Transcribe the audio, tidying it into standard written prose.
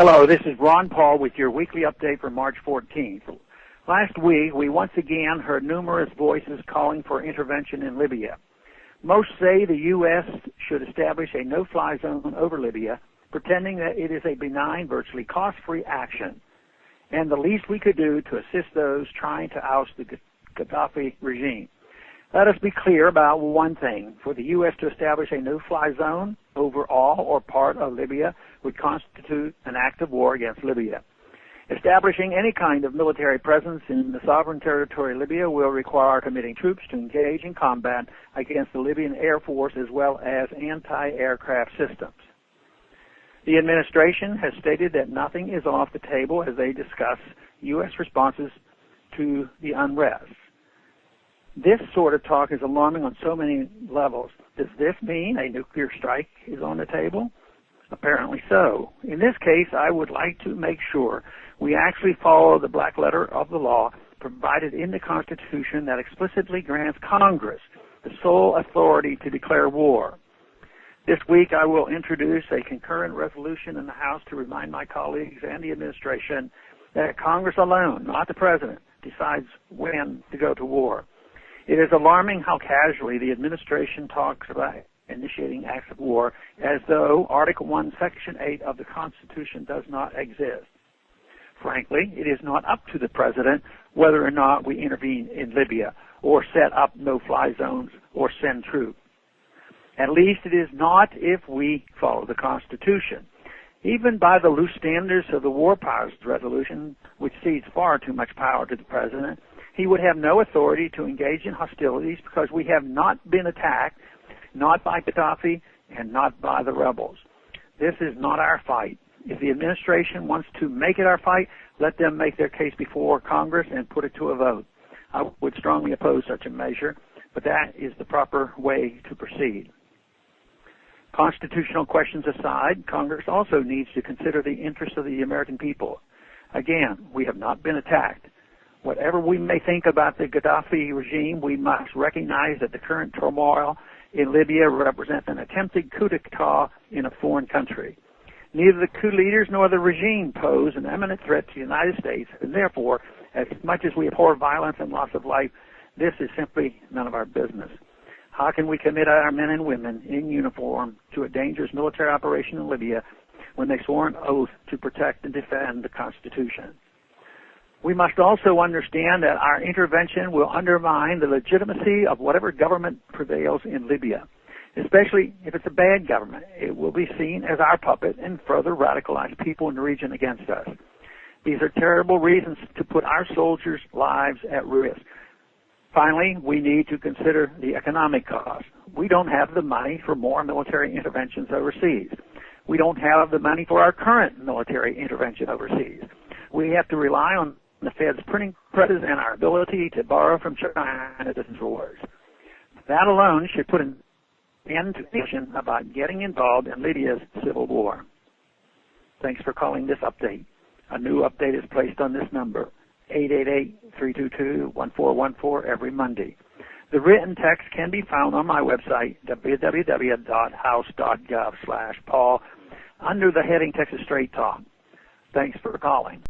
Hello, this is Ron Paul with your weekly update for March 14th. Last week, we once again heard numerous voices calling for intervention in Libya. Most say the U.S. should establish a no-fly zone over Libya, pretending that it is a benign, virtually cost-free action, and the least we could do to assist those trying to oust the Gaddafi regime. Let us be clear about one thing. For the U.S. to establish a no-fly zone over all or part of Libya would constitute an act of war against Libya. Establishing any kind of military presence in the sovereign territory of Libya will require committing troops to engage in combat against the Libyan Air Force as well as anti-aircraft systems. The administration has stated that nothing is off the table as they discuss U.S. responses to the unrest. This sort of talk is alarming on so many levels. Does this mean a nuclear strike is on the table? Apparently so. In this case, I would like to make sure we actually follow the black letter of the law provided in the Constitution that explicitly grants Congress the sole authority to declare war. This week, I will introduce a concurrent resolution in the House to remind my colleagues and the administration that Congress alone, not the President, decides when to go to war. It is alarming how casually the administration talks about initiating acts of war as though Article 1, Section 8 of the Constitution does not exist. Frankly, it is not up to the President whether or not we intervene in Libya or set up no-fly zones or send troops. At least it is not if we follow the Constitution. Even by the loose standards of the War Powers Resolution, which cedes far too much power to the President, he would have no authority to engage in hostilities because we have not been attacked, not by Gaddafi and not by the rebels. This is not our fight. If the administration wants to make it our fight, let them make their case before Congress and put it to a vote. I would strongly oppose such a measure, but that is the proper way to proceed. Constitutional questions aside, Congress also needs to consider the interests of the American people. Again, we have not been attacked. Whatever we may think about the Gaddafi regime, we must recognize that the current turmoil in Libya represents an attempted coup d'etat in a foreign country. Neither the coup leaders nor the regime pose an imminent threat to the United States, and therefore, as much as we abhor violence and loss of life, this is simply none of our business. How can we commit our men and women in uniform to a dangerous military operation in Libya when they swore an oath to protect and defend the Constitution? We must also understand that our intervention will undermine the legitimacy of whatever government prevails in Libya. Especially if it's a bad government, it will be seen as our puppet and further radicalize people in the region against us. These are terrible reasons to put our soldiers' lives at risk. Finally, we need to consider the economic cost. We don't have the money for more military interventions overseas. We don't have the money for our current military intervention overseas. We have to rely on the Fed's printing presses and our ability to borrow from China to wars. That alone should put an end to discussion about getting involved in Libya's civil war. Thanks for calling this update. A new update is placed on this number, 888-322-1414, every Monday. The written text can be found on my website, www.house.gov/Paul, under the heading Texas Straight Talk. Thanks for calling.